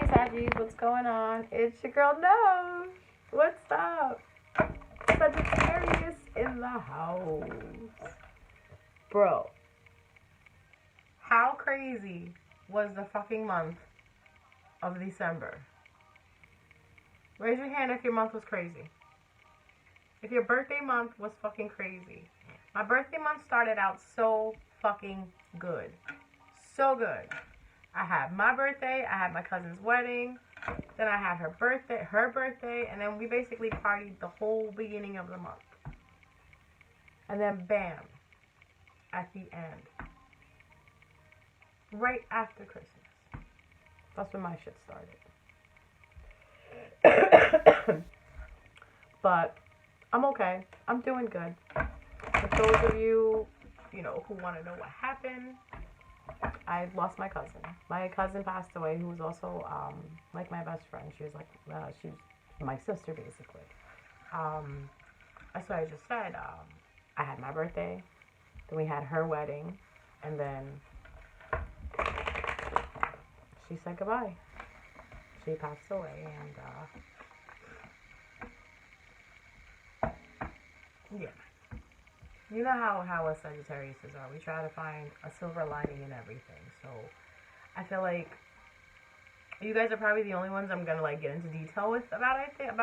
Saggies, what's going on? It's your girl No. What's up? Sagittarius in the house. Bro, how crazy was the fucking month of December? Raise your hand if your month was crazy. If your birthday month was fucking crazy. My birthday month started out so fucking good. So good. I had my birthday, I had my cousin's wedding, then I had her birthday, and then we basically partied the whole beginning of the month. And then bam, at the end, right after Christmas, that's when my shit started. But I'm okay. I'm doing good. For those of you, who want to know what happened, I lost my cousin. My cousin passed away, who was also like my best friend. She was she was my sister basically. That's what I just said. I had my birthday, then we had her wedding, and then she said goodbye. She passed away, and yeah. You know how us Sagittarius are. We try to find a silver lining in everything. So I feel like you guys are probably the only ones I'm gonna get into detail with about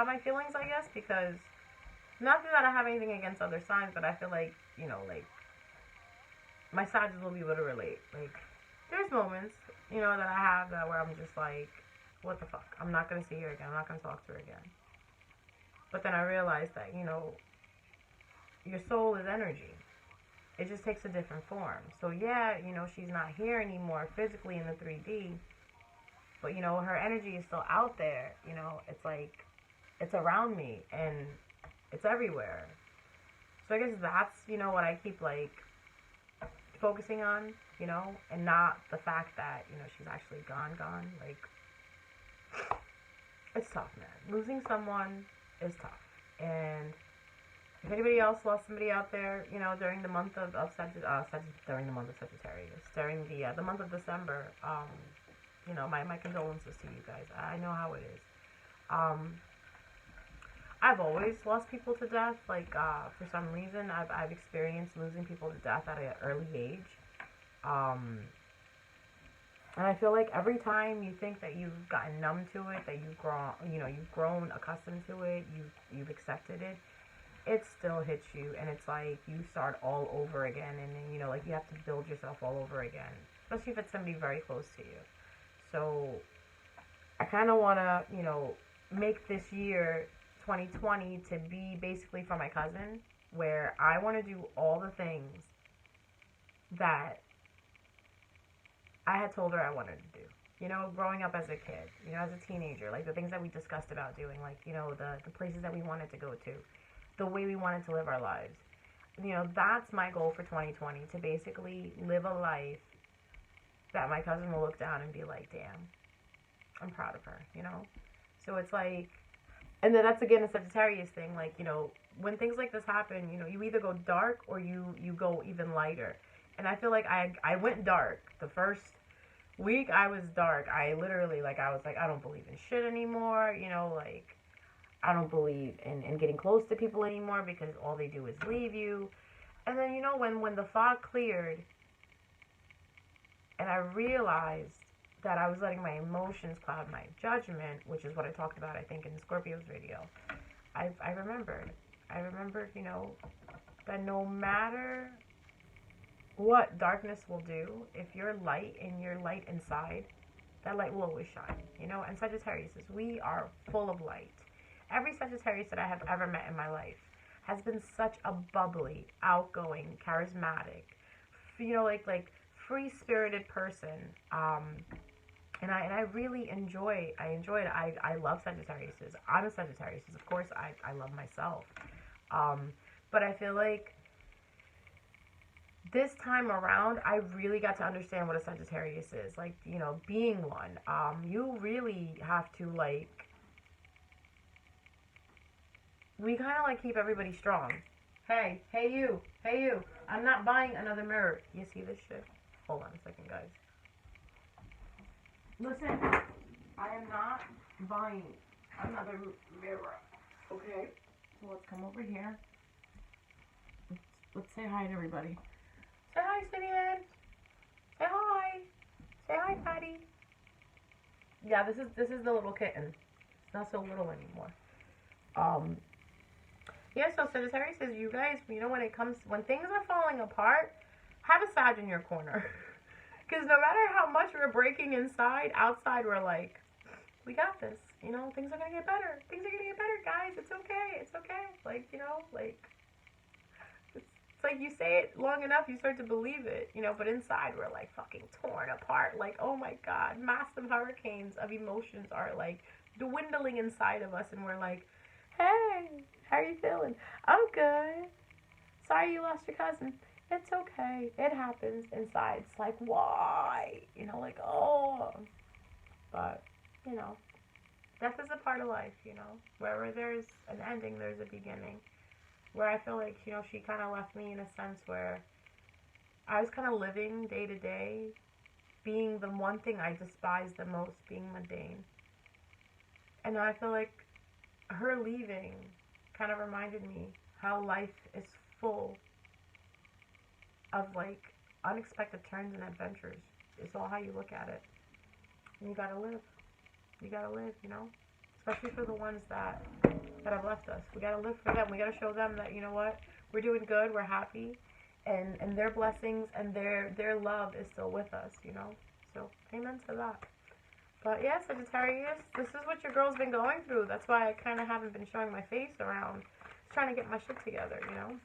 my feelings, I guess, because not that I have anything against other signs, but I feel like my Sagittarius will be able to relate. Like there's moments that I have where I'm just like, what the fuck? I'm not gonna see her again. I'm not gonna talk to her again. But then I realized that your soul is energy. It just takes a different form. So yeah, she's not here anymore physically in the 3D, but her energy is still out there. It's like it's around me and it's everywhere. So I guess that's what I keep focusing on, and not the fact that she's actually gone. Like it's tough, man. Losing someone is tough. And if anybody else lost somebody out there, during the month of during the month of Sagittarius, during the month of December, my condolences to you guys. I know how it is. I've always lost people to death. For some reason, I've experienced losing people to death at an early age. And I feel like every time you think that you've gotten numb to it, that you've grown accustomed to it, you've accepted it, it still hits you, and it's like you start all over again, and then, you have to build yourself all over again, especially if it's somebody very close to you. So I kind of want to, make this year 2020 to be basically for my cousin, where I want to do all the things that I had told her I wanted to do. Growing up as a kid, as a teenager, the things that we discussed about doing, the places that we wanted to go to, the way we wanted to live our lives. That's my goal for 2020, to basically live a life that my cousin will look down and be like, damn, I'm proud of her, So it's like, and then that's again a Sagittarius thing, when things like this happen, you either go dark or you go even lighter. And I feel like I went dark. The first week I was dark. I literally, I was like, I don't believe in shit anymore, I don't believe in getting close to people anymore because all they do is leave you. And then, when the fog cleared and I realized that I was letting my emotions cloud my judgment, which is what I talked about, I think, in Scorpio's video, I remembered, that no matter what darkness will do, if you're light and you're light inside, that light will always shine, And Sagittarius, we are full of light. Every Sagittarius that I have ever met in my life has been such a bubbly, outgoing, charismatic, free-spirited person. And I really enjoy it. I love Sagittarius. I'm a Sagittarius. Of course, I love myself. But I feel like this time around, I really got to understand what a Sagittarius is. Being one, you really have to, we kind of keep everybody strong. Hey you, I'm not buying another mirror. You see this shit? Hold on a second, guys. Listen, I am not buying another mirror. Okay, so let's come over here. Let's say hi to everybody. Say hi, Simeon. Say hi. Say hi, Patty. Yeah, this is the little kitten. It's not so little anymore. Yeah, so Sagittarius says, you guys, you know, when things are falling apart, have a Sag in your corner. Because no matter how much we're breaking inside, outside we're like, we got this. You know, things are going to get better. Things are going to get better, guys. It's okay. It's okay. Like, you know, like, it's like you say it long enough, you start to believe it, you know, but inside we're like fucking torn apart. Like, oh my God, massive hurricanes of emotions are like dwindling inside of us, and we're like, hey, how are you feeling? I'm good. Sorry you lost your cousin. It's okay. It happens inside. It's like, why? You know, like, oh. But, you know, death is a part of life, you know. Wherever there's an ending, there's a beginning. Where I feel like, you know, she kind of left me in a sense where I was kind of living day to day, being the one thing I despise the most, being mundane. And I feel like her leaving kind of reminded me how life is full of like unexpected turns and adventures. It's all how you look at it. And you gotta live. You gotta live, you know? Especially for the ones that have left us. We gotta live for them. We gotta show them that, you know what, we're doing good, we're happy, and their blessings and their love is still with us, you know? So amen to that. But yeah, Sagittarius, this is what your girl's been going through. That's why I kind of haven't been showing my face around. Just trying to get my shit together, you know?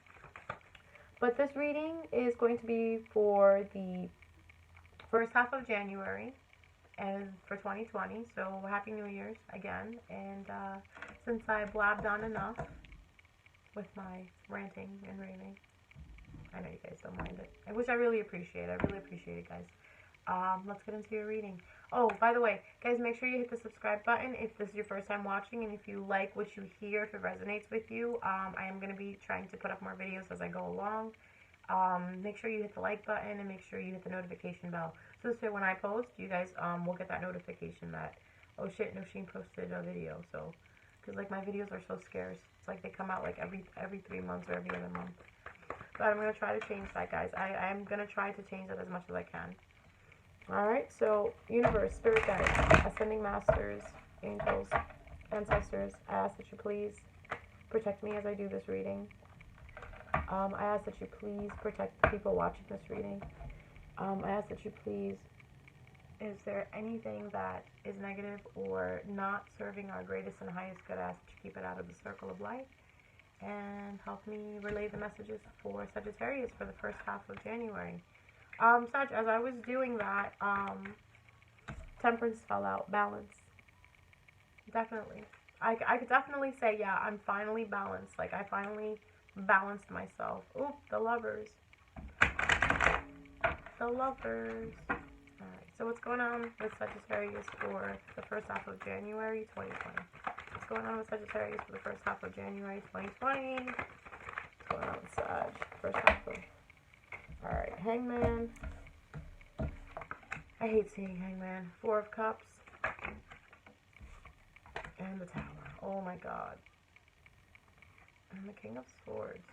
But this reading is going to be for the first half of January and for 2020. So Happy New Year's again. And since I blabbed on enough with my ranting and raving, I know you guys don't mind it, which I really appreciate. I really appreciate it, guys. Let's get into your reading. Oh, by the way, guys, make sure you hit the subscribe button if this is your first time watching, and if you like what you hear, if it resonates with you. I am going to be trying to put up more videos as I go along. Make sure you hit the like button and make sure you hit the notification bell. So this way when I post, you guys will get that notification that, oh shit, Nosheen posted a video. So, because like my videos are so scarce. It's like they come out like every 3 months or every other month. But I'm going to try to change that, guys. I am going to try to change that as much as I can. Alright, so universe, spirit guides, ascending masters, angels, ancestors, I ask that you please protect me as I do this reading. I ask that you please protect the people watching this reading. I ask that you please, is there anything that is negative or not serving our greatest and highest good, I ask that you keep it out of the circle of life. And help me relay the messages for Sagittarius for the first half of January. Sag, as I was doing that, temperance fell out, balance. Definitely. I could definitely say, yeah, I'm finally balanced. Like, I finally balanced myself. Oop, the lovers. The lovers. Alright, so what's going on with Sagittarius for the first half of January 2020? What's going on with Sagittarius for the first half of January 2020? What's going on with Sag? First half of... Alright, Hangman. I hate seeing Hangman. Four of Cups. And the Tower. Oh my god. And the King of Swords.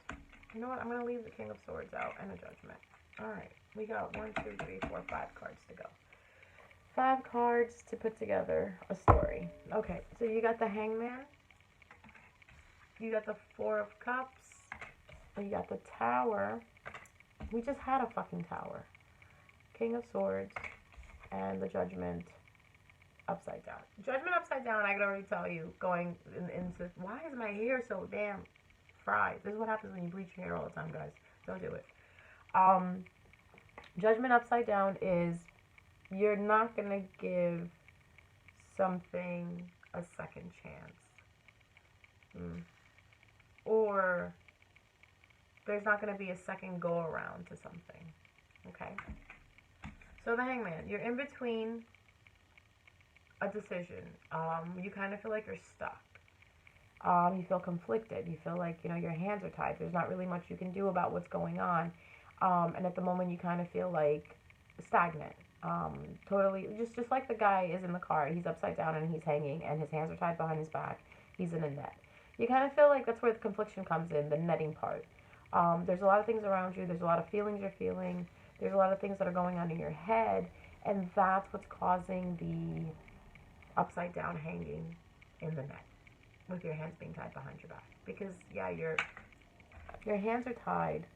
You know what? I'm going to leave the King of Swords out and the Judgment. Alright, we got 1, 2, 3, 4, 5 cards to go. 5 cards to put together a story. Okay, so you got the Hangman. You got the Four of Cups. You got the Tower. We just had a fucking Tower. King of Swords. And the Judgment upside down. Judgment upside down, I can already tell you, going into... Why is my hair so damn fried? This is what happens when you bleach your hair all the time, guys. Don't do it. Judgment upside down is you're not going to give something a second chance. Or there's not going to be a second go around to something. Okay? So the Hangman, you're in between a decision. You kind of feel like you're stuck. You feel conflicted. You feel like, you know, your hands are tied. There's not really much you can do about what's going on. And at the moment, you kind of feel like stagnant. Totally, just like the guy is in the card. He's upside down and he's hanging, and his hands are tied behind his back. He's in a net. You kind of feel like that's where the confliction comes in, the netting part. There's a lot of things around you. There's a lot of feelings you're feeling. There's a lot of things that are going on in your head, and that's what's causing the upside down hanging in the net with your hands being tied behind your back. Because yeah, your hands are tied.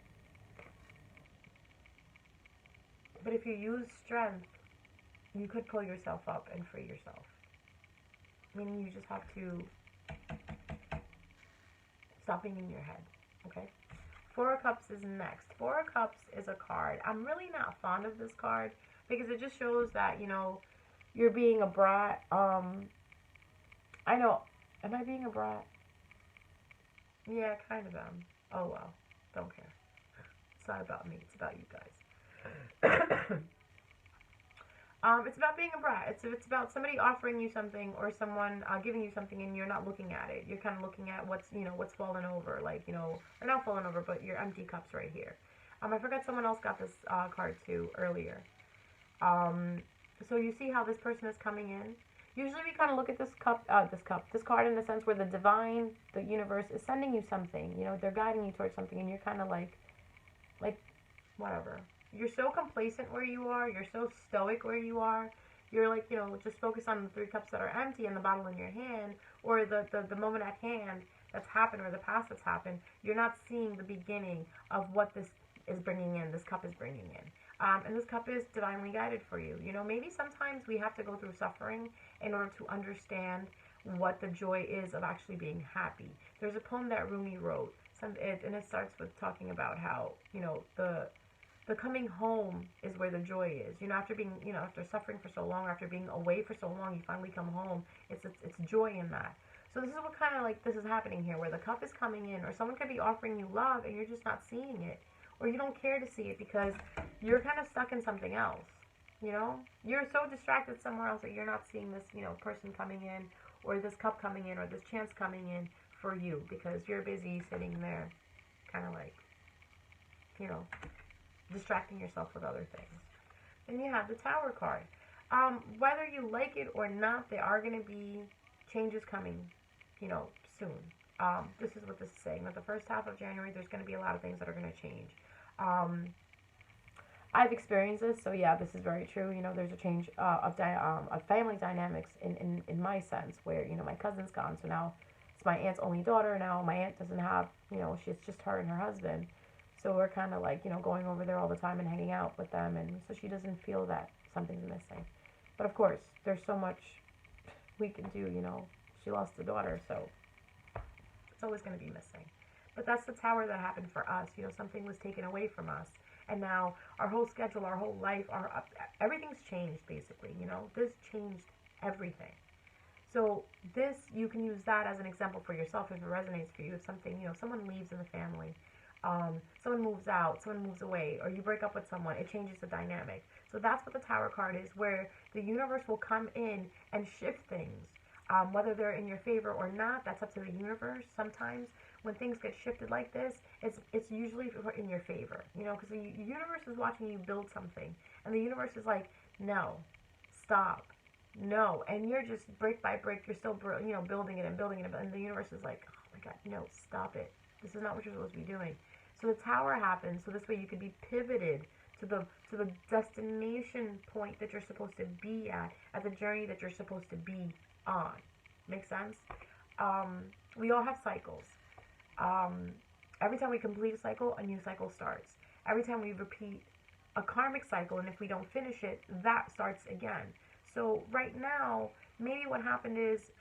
But if you use strength, you could pull yourself up and free yourself. Meaning you just have to stop being in your head. Okay? Four of Cups is next. Four of Cups is a card. I'm really not fond of this card because it just shows that, you know, you're being a brat. I know. Am I being a brat? Yeah, kind of am. Oh well. Don't care. It's not about me. It's about you guys. It's about being a brat. It's about somebody offering you something or someone giving you something and you're not looking at it. You're kind of looking at what's, you know, what's fallen over, like, you know, or not fallen over, but your empty cups right here. I forgot someone else got this card too earlier. So you see how this person is coming in. Usually we kind of look at this card in the sense where the divine, the universe is sending you something. You know, they're guiding you towards something, and you're kind of like whatever. You're so complacent where you are. You're so stoic where you are. You're like, you know, just focus on the 3 cups that are empty and the bottle in your hand, or the moment at hand that's happened, or the past that's happened. You're not seeing the beginning of what this is bringing in. This cup is bringing in. And this cup is divinely guided for you. You know, maybe sometimes we have to go through suffering in order to understand what the joy is of actually being happy. There's a poem that Rumi wrote, and it starts with talking about how, you know, the coming home is where the joy is. You know, after being, you know, after suffering for so long, after being away for so long, you finally come home. It's joy in that. So this is what kind of like this is happening here, where the cup is coming in, or someone could be offering you love and you're just not seeing it, or you don't care to see it because you're kind of stuck in something else. You know, you're so distracted somewhere else that you're not seeing this, you know, person coming in, or this cup coming in, or this chance coming in for you because you're busy sitting there, kind of like, you know, distracting yourself with other things. Then you have the Tower card. Whether you like it or not, there are going to be changes coming, you know, soon. This is what this is saying, that the first half of January, there's going to be a lot of things that are going to change. I've experienced this, so yeah, this is very true. You know, there's a change of family dynamics in my sense, where, you know, my cousin's gone, so now it's my aunt's only daughter. Now my aunt doesn't have, you know, she's just her and her husband. So we're kind of like, you know, going over there all the time and hanging out with them, and so she doesn't feel that something's missing. But of course, there's so much we can do, you know. She lost a daughter, so it's always going to be missing. But that's the Tower that happened for us. You know, something was taken away from us, and now our whole schedule, our whole life, everything's changed, basically. You know, this changed everything. So this, you can use that as an example for yourself if it resonates for you. If something, you know, someone leaves in the family, someone moves out, someone moves away, or you break up with someone, it changes the dynamic. So that's what the Tower card is, where the universe will come in and shift things. Whether they're in your favor or not, that's up to the universe. Sometimes when things get shifted like this, it's usually in your favor, you know, because the universe is watching you build something, and the universe is like, no, stop, no, and you're just brick by brick, you're still, you know, building it, and the universe is like, oh my God, no, stop it. This is not what you're supposed to be doing. So the Tower happens, so this way you can be pivoted to the destination point that you're supposed to be at the journey that you're supposed to be on. Make sense? We all have cycles. Every time we complete a cycle, a new cycle starts. Every time we repeat a karmic cycle, and if we don't finish it, that starts again. So right now, maybe what happened is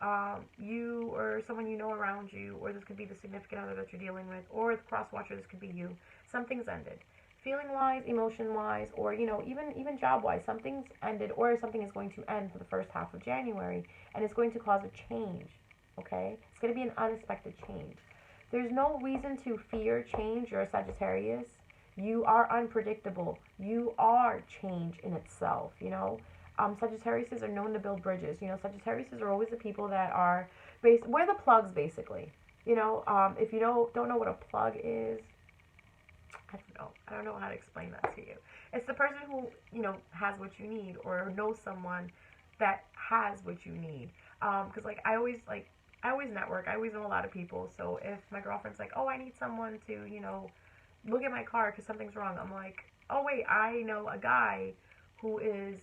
you or someone you know around you, or this could be the significant other that you're dealing with, or the cross-watcher, this could be you, something's ended. Feeling-wise, emotion-wise, or, you know, even job-wise, something's ended, or something is going to end for the first half of January, and it's going to cause a change, okay? It's going to be an unexpected change. There's no reason to fear change. You're a Sagittarius. You are unpredictable. You are change in itself, you know? Sagittariuses are known to build bridges. You know, Sagittariuses are always the people that are, we're the plugs, basically. You know, if you don't know what a plug is, I don't know how to explain that to you. It's the person who, has what you need, or knows someone that has what you need. Because, like, I always network. I always know a lot of people. So if my girlfriend's like, oh, I need someone to, look at my car because something's wrong, I'm like, oh, wait, I know a guy who is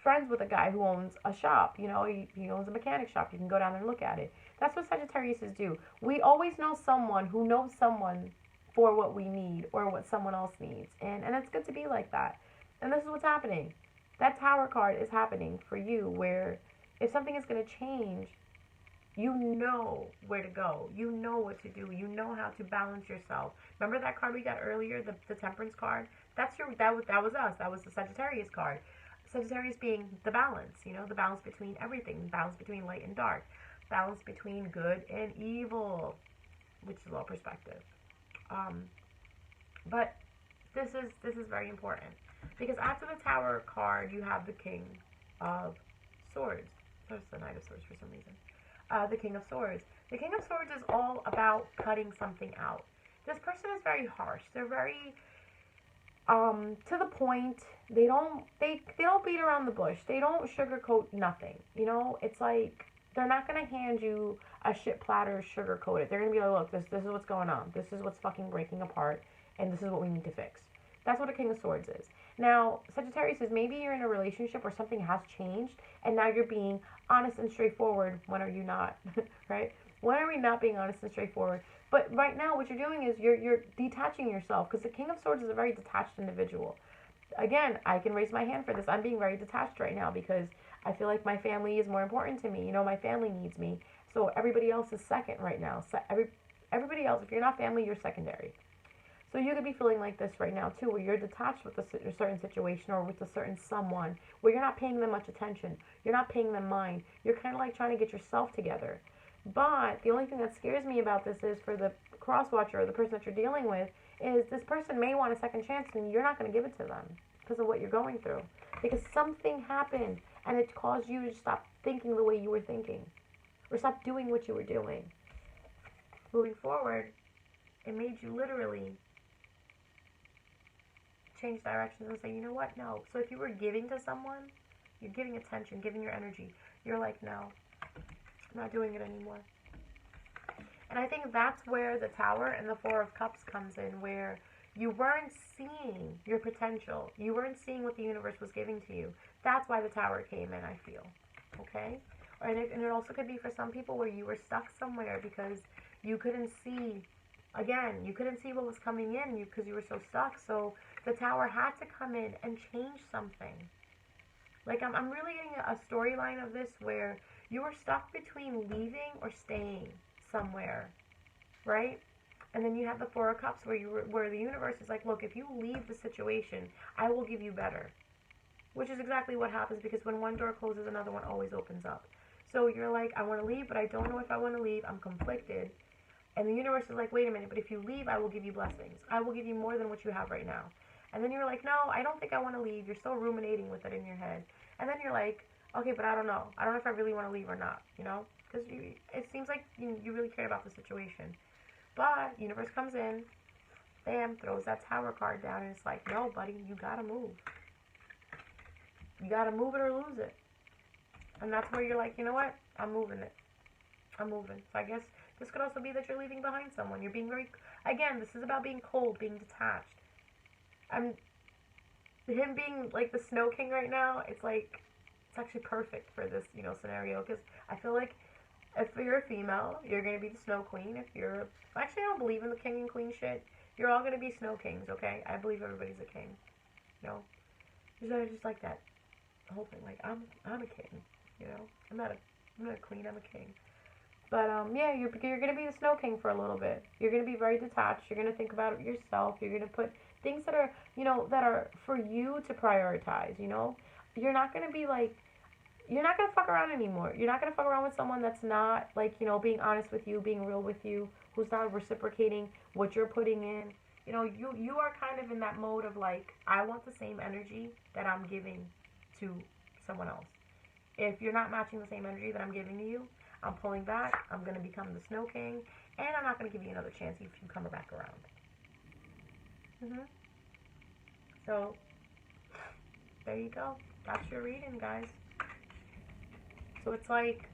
friends with a guy who owns a shop. He owns a mechanic shop. You can go down there and look at it. That's what Sagittariuses do. We always know someone who knows someone for what we need or what someone else needs. And it's good to be like that. And this is what's happening. That Tower card is happening for you, where if something is going to change, you know where to go. You know what to do. You know how to balance yourself. Remember that card we got earlier, the Temperance card? That was us. That was the Sagittarius card. Sagittarius being the balance, the balance between everything, balance between light and dark, balance between good and evil, which is all perspective. But this is very important, because after the Tower card, you have the King of Swords. There's the Knight of Swords for some reason. The King of Swords. The King of Swords is all about cutting something out. This person is very harsh. They're very to the point. They don't beat around the bush. They don't sugarcoat nothing. It's like they're not gonna hand you a shit platter sugarcoat it. They're gonna be like, look, this is what's going on. This is what's fucking breaking apart, and this is what we need to fix. That's what a King of Swords is. Now, Sagittarius is, maybe you're in a relationship where something has changed, and now you're being honest and straightforward. When are you not? Right? When are we not being honest and straightforward? But right now, what you're doing is you're detaching yourself, because the King of Swords is a very detached individual. Again, I can raise my hand for this. I'm being very detached right now because I feel like my family is more important to me. My family needs me. So everybody else is second right now. So everybody else, if you're not family, you're secondary. So you could be feeling like this right now too, where you're detached with a certain situation or with a certain someone, where you're not paying them much attention. You're not paying them mind. You're kind of like trying to get yourself together. But the only thing that scares me about this is, for the cross watcher or the person that you're dealing with, is this person may want a second chance and you're not going to give it to them because of what you're going through. Because something happened and it caused you to stop thinking the way you were thinking, or stop doing what you were doing. Moving forward, it made you literally change directions and say, you know what, no. So if you were giving to someone, you're giving attention, giving your energy, you're like, no, I'm not doing it anymore. And I think that's where the Tower and the Four of Cups comes in, where you weren't seeing your potential. You weren't seeing what the universe was giving to you. That's why the Tower came in, I feel. Okay? And it also could be for some people where you were stuck somewhere because you couldn't see, again, you couldn't see what was coming in because you were so stuck. So the Tower had to come in and change something. Like, I'm really getting a storyline of this where you were stuck between leaving or staying somewhere, right? And then you have the Four of Cups where the universe is like, look, if you leave the situation, I will give you better. Which is exactly what happens, because when one door closes, another one always opens up. So you're like, I want to leave, but I don't know if I want to leave. I'm conflicted. And the universe is like, wait a minute, but if you leave, I will give you blessings. I will give you more than what you have right now. And then you're like, no, I don't think I want to leave. You're still ruminating with it in your head. And then you're like, okay, but I don't know. I don't know if I really want to leave or not, Because it seems like you really care about the situation. But universe comes in, bam, throws that Tower card down, and it's like, no, buddy, you gotta move. You gotta move it or lose it. And that's where you're like, you know what? I'm moving it. I'm moving. So I guess this could also be that you're leaving behind someone. You're being very, again, this is about being cold, being detached. Him being like the Snow King right now, it's like, it's actually perfect for this, scenario, because I feel like if you're a female, you're going to be the Snow Queen. If you're, actually, I don't believe in the king and queen shit. You're all going to be Snow Kings, okay? I believe everybody's a king. Just like that whole thing, like, I'm a king, I'm not a queen, I'm a king. But, yeah, you're going to be the Snow King for a little bit. You're going to be very detached. You're going to think about it yourself. You're going to put things that are, that are for you to prioritize, You're not going to be, like, you're not going to fuck around anymore. You're not going to fuck around with someone that's not, like, being honest with you, being real with you, who's not reciprocating what you're putting in. You are kind of in that mode of, like, I want the same energy that I'm giving to someone else. If you're not matching the same energy that I'm giving to you, I'm pulling back. I'm going to become the Snow King, and I'm not going to give you another chance if you come back around. So, there you go. That's your reading, guys. So it's like,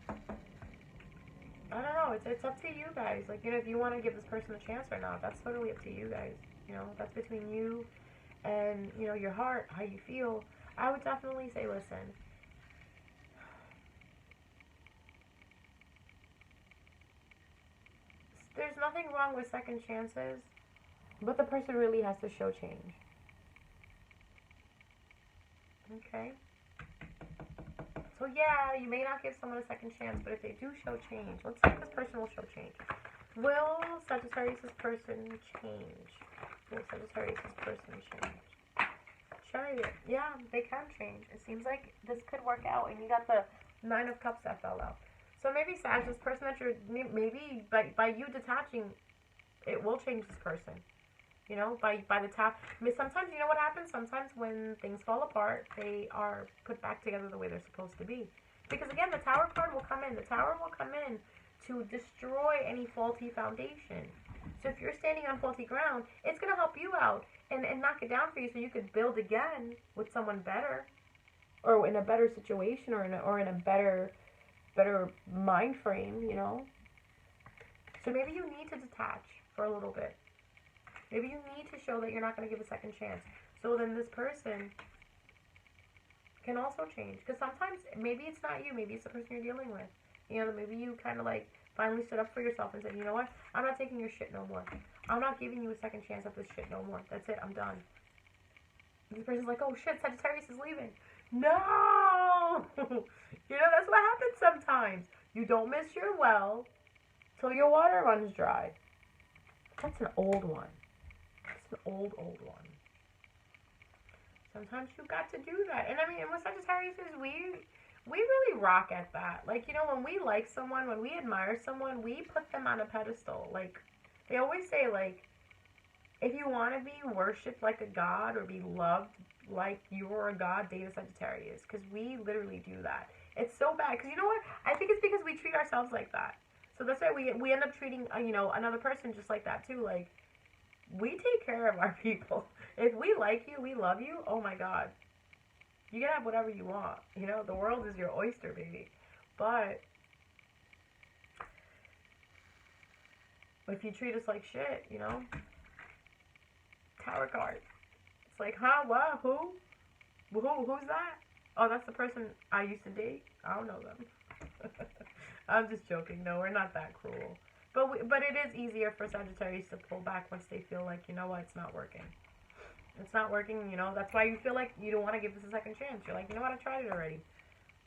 I don't know. It's up to you guys. Like, you know, if you want to give this person a chance or not, that's totally up to you guys. You know, that's between you and, you know, your heart, how you feel. I would definitely say, listen, there's nothing wrong with second chances, but the person really has to show change. Okay? So yeah, you may not give someone a second chance, but if they do show change, let's see if this person will show change. Will Sagittarius' person change? Will Sagittarius' person change? Chariot. Yeah, they can change. It seems like this could work out, and you got the 9 of Cups that fell out. So maybe Sag, this person that you're, maybe by you detaching, it will change this person. You know, by the tap. I mean, sometimes, you know what happens? Sometimes when things fall apart, they are put back together the way they're supposed to be. Because again, the Tower card will come in. The Tower will come in to destroy any faulty foundation. So if you're standing on faulty ground, it's going to help you out and knock it down for you so you could build again with someone better. Or in a better situation, or in a better mind frame, you know. So maybe you need to detach for a little bit. Maybe you need to show that you're not going to give a second chance. So then this person can also change. Because sometimes, maybe it's not you. Maybe it's the person you're dealing with. You know, maybe you kind of like finally stood up for yourself and said, you know what? I'm not taking your shit no more. I'm not giving you a second chance at this shit no more. That's it. I'm done. And this person's like, oh shit, Sagittarius is leaving. No! You know, that's what happens sometimes. You don't miss your well till your water runs dry. That's an old one. An old one. Sometimes you got to do that. And I mean, and with Sagittarius, we really rock at that. Like, you know, when we like someone, when we admire someone, we put them on a pedestal. Like, they always say, like, if you want to be worshipped like a god or be loved like you're a god, date a Sagittarius. Because we literally do that. It's so bad. Because you know what? I think it's because we treat ourselves like that. So that's why we end up treating, you know, another person just like that, too. Like, we take care of our people. If we like you, we love you, oh my god. You can have whatever you want. You know, the world is your oyster, baby. But if you treat us like shit, you know, Tower card. It's like, huh, what, who's that? Oh, that's the person I used to date? I don't know them. I'm just joking. No, we're not that cruel. But it is easier for Sagittarius to pull back once they feel like, you know what, it's not working. It's not working, you know. That's why you feel like you don't want to give this a second chance. You're like, you know what, I tried it already.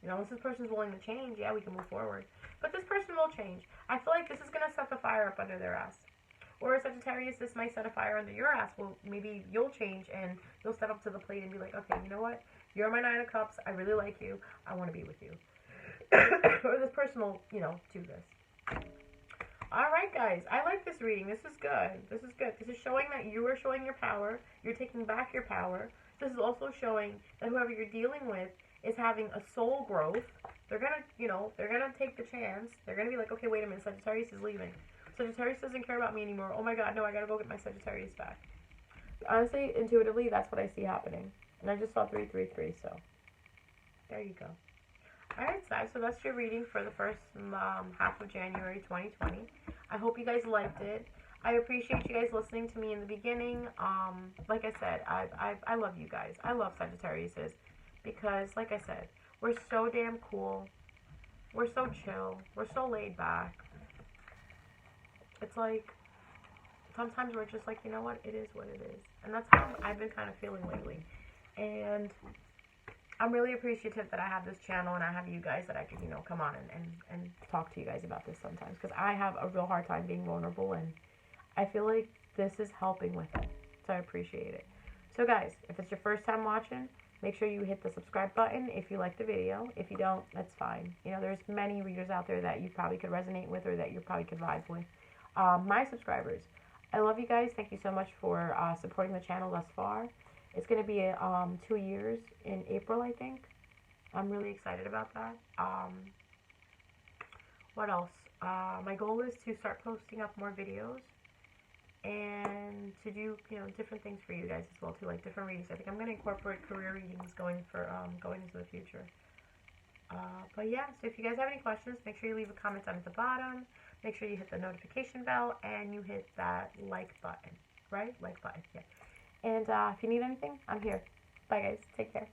You know, unless this person's willing to change, yeah, we can move forward. But this person will change. I feel like this is going to set the fire up under their ass. Or Sagittarius, this might set a fire under your ass. Well, maybe you'll change and you'll step up to the plate and be like, okay, you know what? You're my 9 of Cups. I really like you. I want to be with you. Or this person will, you know, do this. Alright, guys. I like this reading. This is good. This is good. This is showing that you are showing your power. You're taking back your power. This is also showing that whoever you're dealing with is having a soul growth. They're going to, you know, they're going to take the chance. They're going to be like, okay, wait a minute. Sagittarius is leaving. Sagittarius doesn't care about me anymore. Oh my god, no, I got to go get my Sagittarius back. Honestly, intuitively, that's what I see happening. And I just saw 333, so there you go. Alright, guys, so that's your reading for the first half of January 2020. I hope you guys liked it. I appreciate you guys listening to me in the beginning. Like I said, I love you guys. I love Sagittariuses because, like I said, we're so damn cool. We're so chill. We're so laid back. It's like, sometimes we're just like, you know what? It is what it is. And that's how I've been kind of feeling lately. And I'm really appreciative that I have this channel and I have you guys that I can, you know, come on and talk to you guys about this sometimes. Because I have a real hard time being vulnerable and I feel like this is helping with it. So I appreciate it. So guys, if it's your first time watching, make sure you hit the subscribe button if you like the video. If you don't, that's fine. You know, there's many readers out there that you probably could resonate with or that you probably could vibe with. My subscribers, I love you guys. Thank you so much for supporting the channel thus far. It's going to be 2 years in April, I think. I'm really excited about that. What else? My goal is to start posting up more videos and to do, you know, different things for you guys as well too, like different readings. I think I'm going to incorporate career readings going into the future. But yeah, so if you guys have any questions, make sure you leave a comment down at the bottom. Make sure you hit the notification bell and you hit that like button, right? Like button, yeah. And if you need anything, I'm here. Bye guys, take care.